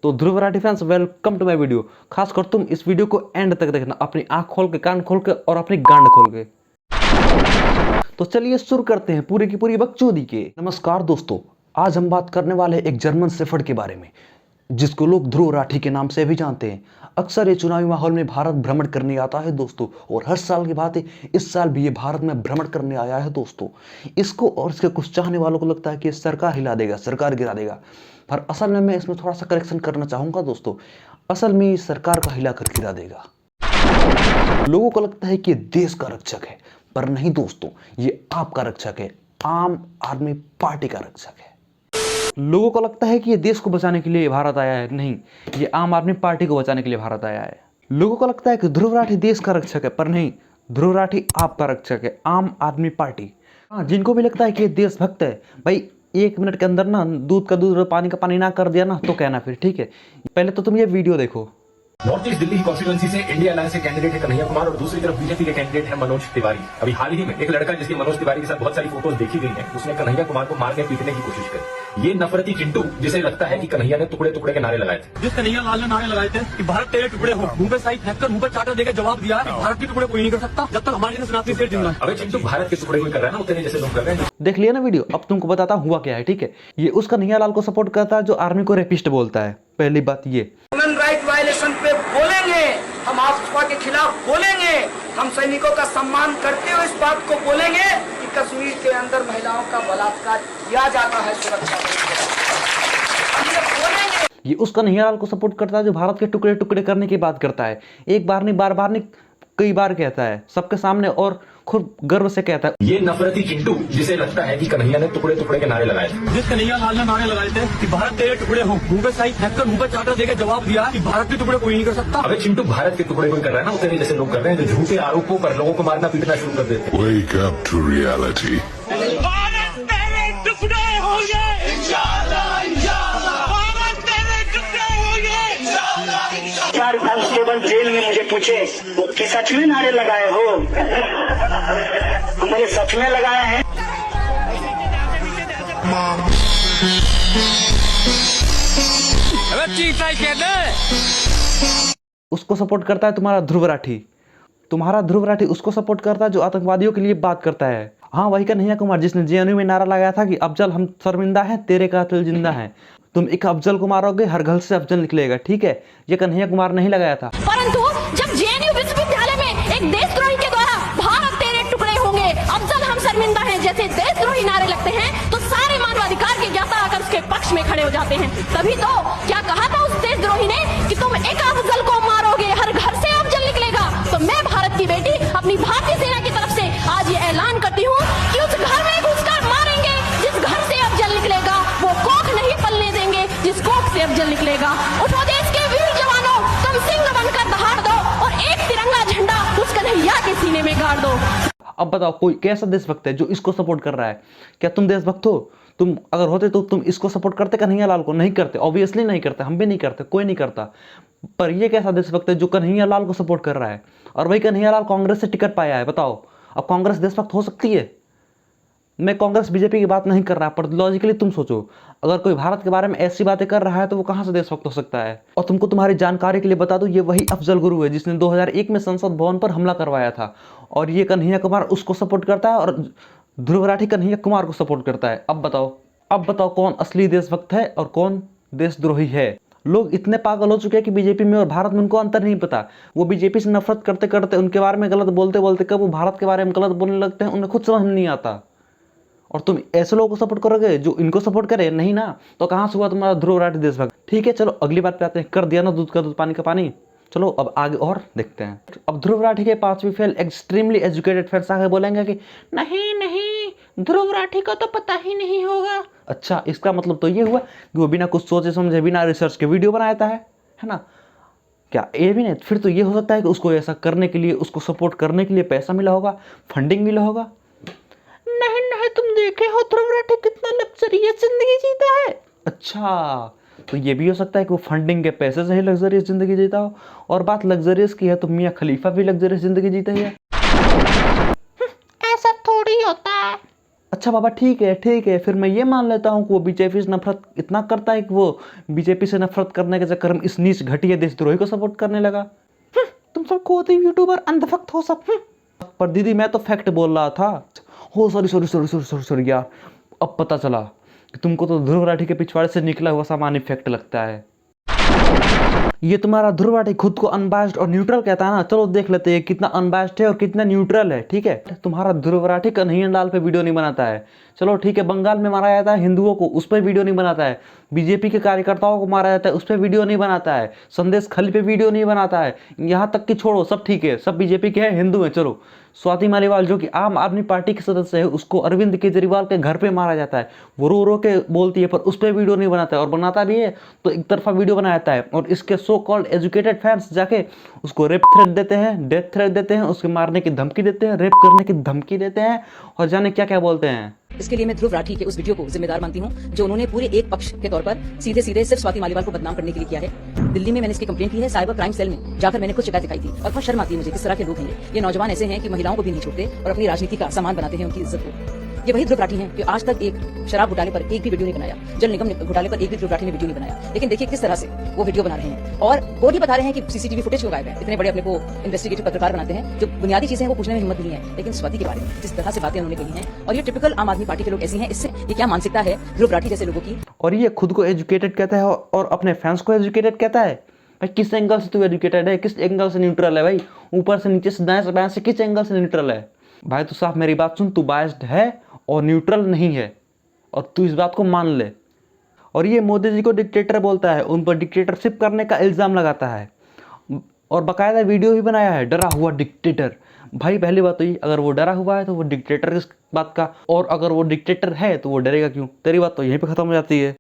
तो Dhruv Rathee fans, welcome to my video. खासकर तुम इस वीडियो को एंड तक देखना, अपनी आंख खोल के, कान खोल के और अपनी गांड खोल के। तो चलिए शुरू करते हैं पूरी की पूरी बकचोदी के। नमस्कार दोस्तों, आज हम बात करने वाले हैं एक जर्मन शेफर्ड के बारे में, जिसको लोग ध्रुव राठी के नाम से भी जानते हैं। अक्सर ये चुनावी माहौल में भारत भ्रमण करने आता है दोस्तों, और हर साल की बात है, इस साल भी ये भारत में भ्रमण करने आया है दोस्तों। इसको और इसके कुछ चाहने वालों को लगता है कि सरकार हिला देगा, सरकार गिरा देगा, पर असल में मैं इसमें थोड़ा सा करेक्शन करना चाहूंगा दोस्तों। असल में ये सरकार का हिला कर गिरा देगा। लोगों को लगता है कि ये देश का रक्षक है, पर नहीं दोस्तों, ये आपका रक्षक है, आम आदमी पार्टी का रक्षक है। लोगों को लगता है कि ये देश को बचाने के लिए भारत आया है, नहीं, ये आम आदमी पार्टी को बचाने के लिए भारत आया है। लोगों को लगता है कि ध्रुव राठी देश का रक्षक है, पर नहीं, ध्रुव राठी आपका रक्षक है, आम आदमी पार्टी। हाँ, जिनको भी लगता है कि ये देशभक्त है, भाई 1 मिनट के अंदर ना दूध का दूध और पानी का पानी ना कर दिया ना तो कहना फिर, ठीक है। पहले तो तुम ये वीडियो देखो। नॉर्थ ईस्ट दिल्ली कॉन्स्टिट्यूएंसी से इंडिया अलायंस के कैंडिडेट है कन्हैया कुमार और दूसरी तरफ बीजेपी के कैंडिडेट है मनोज तिवारी। अभी हाल ही में एक लड़का जिसकी मनोज तिवारी के साथ बहुत सारी फोटोज देखी गई हैं, उसने कन्हैया कुमार को मार के पीटने की कोशिश करी। ये नफरती चिंटू, जिसे लगता है कि कन्हैया ने टुकड़े टुकड़े के नारे लगाए थे। जिस कन्हैया लाल ने नारे लगाए थे कि भारत तेरे टुकड़े हो, मुंह पे साई फेंककर मुंह पे चाटा देकर जवाब दिया कि भारत के टुकड़े कोई नहीं कर सकता जब तक हमारे जैसे सनातनी शेर जिंदा है। अबे चिंटू, भारत के टुकड़े कोई कर रहा है ना, उतने जैसे लोग कर रहे हैं। देख लिया ना वीडियो। अब तुमको बताता हुआ क्या है, ठीक है। ये उस कन्हैया लाल को सपोर्ट करता है जो आर्मी को रेपिस्ट बोलता है। पहली बात ये, ह्यूमन राइट वायलेशन पे बोलेंगे, हम भाजपा के खिलाफ बोलेंगे, हम सैनिकों का सम्मान करते हुए इस बात को बोलेंगे कि कश्मीर के अंदर महिलाओं का बलात्कार किया जाता है सुरक्षा हम ये बोलेंगे। ये उस कन्हैया लाल को सपोर्ट करता है जो भारत के टुकड़े टुकड़े करने की बात करता है। एक बार नहीं, बार बार नहीं, कई बार कहता है सबके सामने और खुद गर्व से कहता है। ये नफरती चिंटू, जिसे लगता है कि कन्हैया ने टुकड़े टुकड़े के नारे लगाए थे। जिस कन्हैया लाल ने नारे लगाए थे कि भारत तेरे टुकड़े हो, मुंह पे साई फेंककर मुंह पे चाटा देकर जवाब दिया कि भारत के टुकड़े कोई नहीं कर सकता। अबे चिंटू, भारत के टुकड़े कोई कर रहा है ना, उतने जैसे लोग कर रहे हैं जो झूठे आरोपों पर लोगों को मारना पीटना शुरू कर देते हैं। Wake up to reality. Bharat तेरे टुकड़े होंगे, इंशाअल्लाह इंशाअल्लाह। भारत तेरे टुकड़े होंगे, इंशाअल्लाह इंशाअल्लाह। 4 कांस्टेबल जेल में मुझे पूछे कि सच में नारे लगाए हो? मैंने सच में लगाए हैं। उसको सपोर्ट करता है तुम्हारा ध्रुव राठी। तुम्हारा ध्रुव राठी उसको सपोर्ट करता है जो आतंकवादियों के लिए बात करता है। हाँ, वही कन्हैया कुमार जिसने जेएनयू में नारा लगाया था कि अफजल हम शर्मिंदा हैं, तेरे कातिल जिंदा हैं। तुम एक अफजल को मारोगे, हर घर से अफजल निकलेगा, ठीक है। ये कन्हैया कुमार नहीं लगाया था। परंतु जब जेएनयू विश्वविद्यालय में एक देशद्रोही के द्वारा भारत तेरे टुकड़े होंगे, अफजल हम शर्मिंदा हैं जैसे देशद्रोही नारे लगते हैं, तो सारे मानवाधिकार के ज्ञाता आकर उसके पक्ष में खड़े हो जाते हैं। तभी तो क्या कहा था उस देशद्रोही ने कि तुम एक अफजल को मारोगे, हर घर से अफजल निकलेगा। तो मैं भारत की बेटी अपनी भारतीय सेना की तरफ से आज ये ऐलान करती हूँ कि उस घर में घुसकर मारेंगे जिस घर से अफजल निकलेगा, वो कोख नहीं पलने देंगे जिस कोख से अफजल निकलेगा। उठो देश के वीर जवानों, तुम सिंह बनकर दहाड़ दो और एक तिरंगा झंडा उस कन्हैया के सीने में गाड़ दो। अब बताओ, कोई कैसा देशभक्त है जो इसको सपोर्ट कर रहा है? क्या तुम देशभक्त हो? तुम अगर होते तो तुम इसको सपोर्ट करते कन्हैया लाल को? नहीं करते, ऑब्वियसली नहीं करते, हम भी नहीं करते, कोई नहीं करता। पर ये कैसा देशभक्त है जो कन्हैया लाल को सपोर्ट कर रहा है? और वही कन्हैया लाल कांग्रेस से टिकट पाया है। बताओ, अब कांग्रेस देशभक्त हो सकती है? मैं कांग्रेस बीजेपी की बात नहीं कर रहा, पर लॉजिकली तुम सोचो, अगर कोई भारत के बारे में ऐसी बातें कर रहा है तो वो कहां से देशभक्त हो सकता है? और तुमको तुम्हारी जानकारी के लिए बता दूं, ये वही अफजल गुरु है जिसने 2001 में संसद भवन पर हमला करवाया था, और ये कन्हैया कुमार उसको सपोर्ट करता है और ध्रुव राठी कन्हैया कुमार को सपोर्ट करता है। अब बताओ कौन असली देशभक्त है और कौन देशद्रोही है? लोग इतने पागल हो चुके हैं कि बीजेपी में और भारत में उनको अंतर नहीं पता। वो बीजेपी से नफरत करते करते, उनके बारे में गलत बोलते बोलते कब वो भारत के बारे में गलत बोलने लगते हैं, उन्हें खुद समझ नहीं आता। और तुम ऐसे लोगों को सपोर्ट करोगे जो इनको सपोर्ट करे? नहीं ना। तो कहां से हुआ तुम्हारा ध्रुव राठी देशभक्त? ठीक है, चलो अगली बात पे आते हैं। कर दिया ना दूध का दूध पानी का पानी। चलो अब आगे और देखते हैं। अब ध्रुव राठी के 5वीं फेल एक्सट्रीमली एजुकेटेड फ्रेंड्स आगे बोलेंगे कि नहीं नहीं, ध्रुव राठी को तो पता ही नहीं होगा। अच्छा, इसका मतलब तो ये हुआ कि वो बिना कुछ सोचे समझे, बिना रिसर्च के वीडियो बनाया है ना? क्या ये भी नहीं? फिर तो ये हो सकता है कि उसको ऐसा करने के लिए, उसको सपोर्ट करने के लिए पैसा मिला होगा, फंडिंग मिला होगा। नहीं नहीं, तुम देखे हो ध्रुव राठी कितना लग्जरियस जिंदगी जीता है। अच्छा, तो ये भी हो सकता है कि वो फंडिंग के पैसे से ही लग्जरियस जिंदगी जीता हो। और बात लग्जरियस की है तो मियां खलीफा भी लग्जरियस जिंदगी जीते हैं। ऐसा थोड़ी होता है। अच्छा बाबा ठीक है, फिर मैं ये मान लेता हूँ कि वो बीजेपी से नफरत इतना करता है कि वो बीजेपी से नफरत करने के चक्कर में इस नीच घटिया देशद्रोही को सपोर्ट करने लगा। तुम सब खुद ही यूट्यूबर अंधभक्त हो सब। पर दीदी मैं तो फैक्ट बोल रहा था। हो सॉरी यार, अब पता चला कि तुमको तो ध्रुव राठी के पिछवाड़े से निकला हुआ सामान्य फैक्ट लगता है। ये तुम्हारा ध्रुव राठी खुद को अनबायस्ड और न्यूट्रल कहता है ना, चलो देख लेते हैं कितना अनबायस्ड है और कितना न्यूट्रल है। ठीक है, तुम्हारा ध्रुव राठी कन्हैया लाल पे वीडियो नहीं बनाता है, चलो ठीक है, बंगाल में मारा जाता है हिंदुओं को, उस पर वीडियो नहीं बनाता है, बीजेपी के कार्यकर्ताओं को मारा जाता है उस पर वीडियो नहीं बनाता है, संदेश खली पे वीडियो नहीं बनाता है, यहाँ तक कि छोड़ो सब ठीक है, सब बीजेपी के हैं, हिंदू हैं, चलो स्वाति मालीवाल जो कि आम आदमी पार्टी के सदस्य है उसको अरविंद केजरीवाल के घर पे मारा जाता है, वो रो रो के बोलती है पर उस पर वीडियो नहीं बनाता है, और बनाता भी है तो एक तरफा वीडियो बना जाता है, और इसके सो कॉल्ड एजुकेटेड फैंस जाके उसको रेप थ्रेट देते हैं, डेथ थ्रेट देते हैं, उसके मारने की धमकी देते हैं, रेप करने की धमकी देते हैं, और जाने क्या क्या बोलते हैं। इसके लिए मैं ध्रुव राठी के उस वीडियो को जिम्मेदार मानती हूँ जो उन्होंने पूरे एक पक्ष के तौर पर सीधे सिर्फ स्वाति मालीवाल को बदनाम करने के लिए किया है। दिल्ली में मैंने इसकी कंप्लेंट की है, साइबर क्राइम सेल में जाकर मैंने खुद शिकायत दिखाई थी, और बहुत शर्म आती है मुझे किस तरह के लोग हैं ये नौजवान ऐसे हैं कि महिलाओं को भी नहीं छोड़ते और अपनी राजनीति का सामान बनाते हैं उनकी इज्जत को। ये वही ध्रुव राठी हैं कि आज तक एक शराब घोटाले पर एक भी वीडियो नहीं बनाया, जल निगम घोटाले पर एक भी ध्रुव राठी ने वीडियो नहीं बनाया, लेकिन देखिए किस तरह से वो वीडियो बना रहे हैं और कोर्ट ही बता रहे हैं कि सीसीटीवी फुटेज क्यों गायब है। इतने बड़े अपने को इन्वेस्टिगेटिव पत्रकार बनाते हैं, जो बुनियादी चीजें हैं वो पूछने में हिम्मत नहीं है, लेकिन स्वाति के बारे में जिस तरह से बातें उन्होंने कही हैं, और ये टिपिकल आम आदमी पार्टी के लोग ऐसी हैं, इससे ये क्या मानसिकता है ध्रुव राठी जैसे लोगों की। और ये खुद को एजुकेटेड कहता है और अपने फैंस को एजुकेटेड कहता है। भाई किस एंगल से तू एजुकेटेड है, किस एंगल से न्यूट्रल है भाई, ऊपर से नीचे से दाएं से बाएं से किस एंगल से न्यूट्रल है भाई। तू साफ मेरी बात सुन, तू बायस्ड है और न्यूट्रल नहीं है, और तू इस बात को मान ले। और ये मोदी जी को डिक्टेटर बोलता है, उन पर डिक्टेटरशिप करने का इल्ज़ाम लगाता है, और बाकायदा वीडियो भी बनाया है, डरा हुआ डिक्टेटर। भाई पहली बात तो ये, अगर वो डरा हुआ है तो वो डिक्टेटर किस बात का, और अगर वो डिक्टेटर है तो वो डरेगा क्यों। तेरी बात तो यहीं पे खत्म हो जाती है।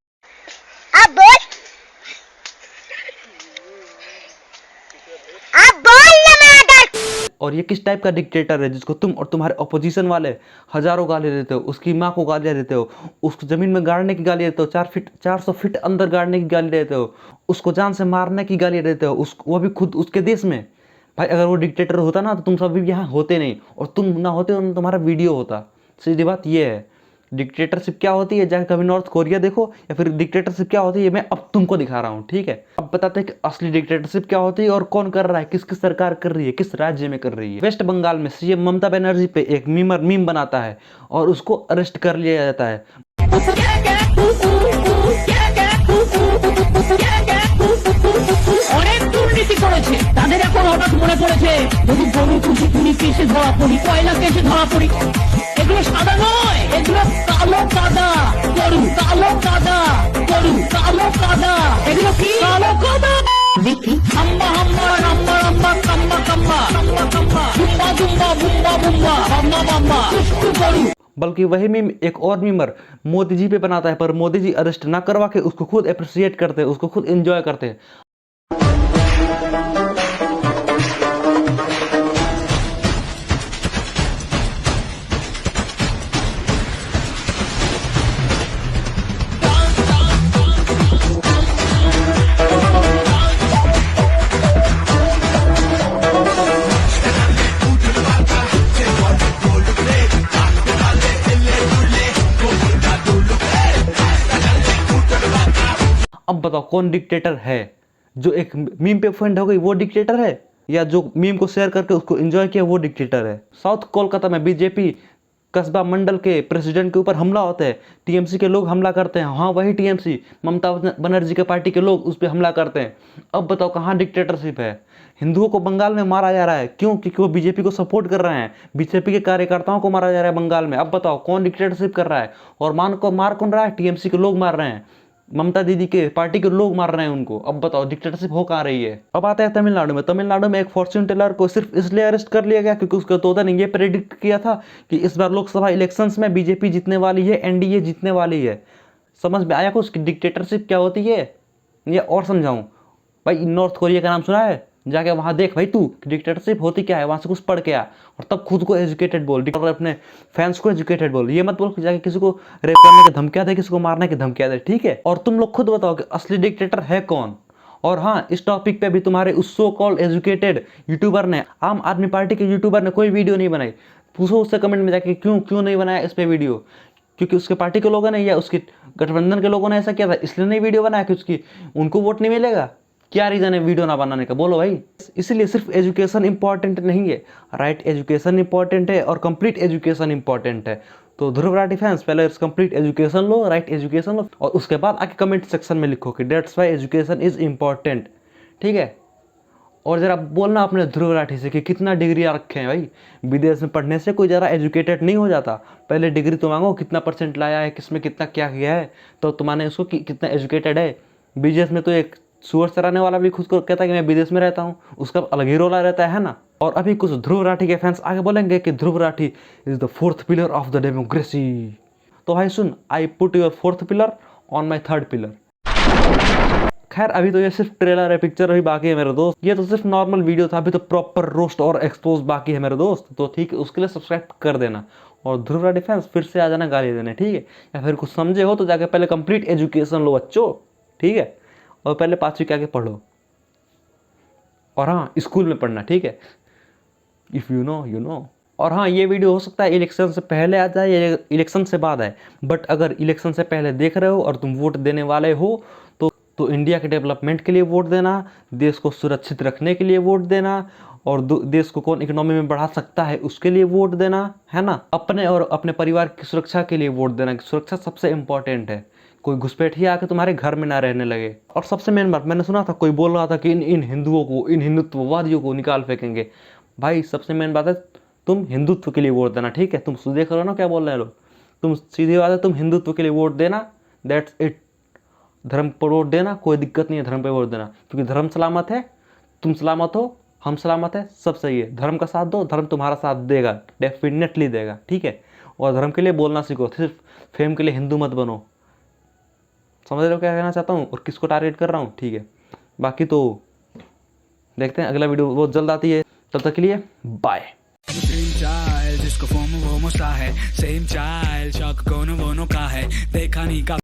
अब बोल ना मेरा दर्द। और ये किस टाइप का डिक्टेटर है जिसको तुम और तुम्हारे ऑपोजिशन वाले हजारों गाली देते हो, उसकी माँ को गालियाँ देते हो, उसको जमीन में गाड़ने की गाली देते हो, 400 फीट अंदर गाड़ने की गाली देते हो, उसको जान से मारने की गाली देते हो, वो भी खुद उसके देश में। भाई अगर वो डिक्टेटर होता ना तो तुम सब भी यहाँ होते नहीं, और तुम ना होते तो तुम्हारा वीडियो होता। सीधी बात ये है, डिक्टेटरशिप क्या होती है जाके कभी नॉर्थ कोरिया देखो, या फिर डिक्टेटरशिप क्या होती है मैं अब तुमको दिखा रहा हूँ। ठीक है, अब बताते हैं कि असली डिक्टेटरशिप क्या होती है और कौन कर रहा है, किस किस सरकार कर रही है, किस राज्य में कर रही है। वेस्ट बंगाल में सीएम ममता बनर्जी पे एक मीम बनाता है और उसको अरेस्ट कर लिया जाता है। অনেক দুর্নীতি করেছে, তাদের এখন হঠাৎ মনে পড়েছে যদি গরু খুনি কেসে ধরা পড়ি, কয়লা কেসে ধরা পড়ি, এগুলো সাদা নয়, এগুলো কালো কাদা। গরু কালো কাদা, গরু কালো কাদা, এগুলো কি কালো কাদা। দেখি হাম্বা হাম্বা রাম্বা রাম্বা কাম্বা কাম্বা কাম্বা কাম্বা বুম্বা বুম্বা বুম্বা বুম্বা বাম্বা বাম্বা দুষ্টু গরু। बल्कि वही मीम एक और मीमर मोदी जी पे बनाता है, पर मोदी जी अरेस्ट ना करवा के उसको खुद अप्रिशिएट करते हैं, उसको खुद एंजॉय करते हैं। अब बताओ कौन डिक्टेटर है, जो एक मीम पे ऑफेंड हो गई वो डिक्टेटर है, या जो मीम को शेयर करके उसको एंजॉय किया वो डिक्टेटर है। साउथ कोलकाता में बीजेपी कस्बा मंडल के प्रेसिडेंट के ऊपर हमला होता है, टीएमसी के लोग हमला करते हैं, हाँ वही टीएमसी ममता बनर्जी के पार्टी के लोग उस पर हमला करते हैं। अब बताओ कहाँ डिक्टेटरशिप है। हिंदुओं को बंगाल में मारा जा रहा है, क्यों? क्योंकि वो बीजेपी को सपोर्ट कर रहे हैं, बीजेपी के कार्यकर्ताओं को मारा जा रहा है बंगाल में। अब बताओ कौन डिक्टेटरशिप कर रहा है, और मार कौन रहा है? टीएमसी के लोग मार रहे हैं, ममता दीदी के पार्टी के लोग मार रहे हैं उनको। अब बताओ डिक्टेटरशिप हो कहाँ रही है। अब आता है तमिलनाडु में एक फॉर्च्यून टेलर को सिर्फ इसलिए अरेस्ट कर लिया गया क्योंकि उसके तोता ने ये प्रेडिक्ट किया था कि इस बार लोकसभा इलेक्शंस में बीजेपी जीतने वाली है, एनडीए जीतने वाली है। समझ में आया कुछ डिक्टेटरशिप क्या होती है? ये और समझाऊं भाई, नॉर्थ कोरिया का नाम सुना है? जाके वहाँ देख भाई तू डिक्टेटरशिप होती क्या है, वहाँ से कुछ पढ़ के आ, और तब खुद को एजुकेटेड बोल, और अपने फैंस को एजुकेटेड बोल। ये मत बोल कि जाके किसी को रेप करने की धमकियां दे, किसी को मारने की धमकियां दे, ठीक है? और तुम लोग खुद बताओ कि असली डिक्टेटर है कौन। और हाँ, इस टॉपिक पे भी तुम्हारे उस सो कॉल्ड एजुकेटेड यूट्यूबर ने, आम आदमी पार्टी के यूट्यूबर ने कोई वीडियो नहीं बनाई। पूछो उससे कमेंट में जाके क्यों नहीं बनाया इस पे वीडियो, क्योंकि उसके पार्टी के लोगों ने या उसके गठबंधन के लोगों ने ऐसा किया था इसलिए नहीं वीडियो बनाया कि उसकी उनको वोट नहीं मिलेगा। क्या रीज़न है वीडियो ना बनाने का, बोलो भाई। इसीलिए सिर्फ एजुकेशन इंपॉर्टेंट नहीं है, राइट एजुकेशन इंपॉर्टेंट है और कंप्लीट एजुकेशन इंपॉर्टेंट है। तो ध्रुव राठी फैंस पहले कंप्लीट एजुकेशन लो, राइट एजुकेशन लो, और उसके बाद आके कमेंट सेक्शन में लिखो कि that's why education is important, ठीक है। और जरा बोलना अपने ध्रुव राठी से कि कितना डिग्रियाँ रखे हैं भाई। विदेश में पढ़ने से कोई ज़रा एजुकेटेड नहीं हो जाता, पहले डिग्री तो मांगो, कितना परसेंट लाया है, किसमें कितना क्या किया है, तो तुम्हारे उसको कितना एजुकेटेड है। विदेश में तो एक सुअर चराने वाला भी खुद को कहता है कि मैं विदेश में रहता हूँ, उसका अलग ही रोला रहता है ना। और अभी कुछ ध्रुव राठी के फैंस आगे बोलेंगे कि Dhruv Rathee is the 4th pillar of the democracy. तो भाई सुन, I put your 4th pillar on my 3rd pillar. खैर अभी तो ये सिर्फ ट्रेलर है, पिक्चर अभी बाकी है मेरे दोस्त, ये तो सिर्फ नॉर्मल वीडियो था, अभी तो प्रॉपर रोस्ट और एक्सपोज बाकी है मेरे दोस्त। तो ठीक है, उसके लिए सब्सक्राइब कर देना और ध्रुव राठी फैंस फिर से आ जाना गाली देने, ठीक है। या फिर कुछ समझे हो तो जाके पहले कंप्लीट एजुकेशन लो बच्चों, ठीक है, और पहले 5वीं के आगे पढ़ो, और हाँ स्कूल में पढ़ना, ठीक है। If you know you know. और हाँ, ये वीडियो हो सकता है इलेक्शन से पहले आ जाए या इलेक्शन से बाद आए, बट अगर इलेक्शन से पहले देख रहे हो और तुम वोट देने वाले हो तो इंडिया के डेवलपमेंट के लिए वोट देना, देश को सुरक्षित रखने के लिए वोट देना, और देश को कौन इकोनॉमी में बढ़ा सकता है उसके लिए वोट देना, है ना। अपने और अपने परिवार की सुरक्षा के लिए वोट देना, कि सुरक्षा सबसे इंपॉर्टेंट है, कोई घुसपैठिया आके तुम्हारे घर में ना रहने लगे। और सबसे मेन बात, मैंने सुना था कोई बोल रहा था कि इन हिंदुओं को, इन हिंदुत्ववादियों को निकाल फेंकेंगे। भाई सबसे मेन बात है तुम हिंदुत्व के लिए वोट देना, ठीक है। तुम देख रहे हो ना क्या बोल रहे हैं लोग, तुम सीधी बात है, तुम हिंदुत्व के लिए वोट देना, दैट्स इट। धर्म पर वोट देना, कोई दिक्कत नहीं है धर्म पर वोट देना, क्योंकि धर्म सलामत है, तुम सलामत हो, हम सलामत है, सब सही है। धर्म का साथ दो, धर्म तुम्हारा साथ देगा, डेफिनेटली देगा, ठीक है। और धर्म के लिए बोलना सीखो, सिर्फ फेम के लिए हिंदू मत बनो। समझ रहे हो क्या कहना चाहता हूँ और किसको टारगेट कर रहा हूँ, ठीक है। बाकी तो देखते हैं, अगला वीडियो बहुत जल्द आती है, तब तक के लिए बाय। जिसको फॉर्म वो मसा है, सेम चाइल्ड शौक कोनो का है, देखा नहीं का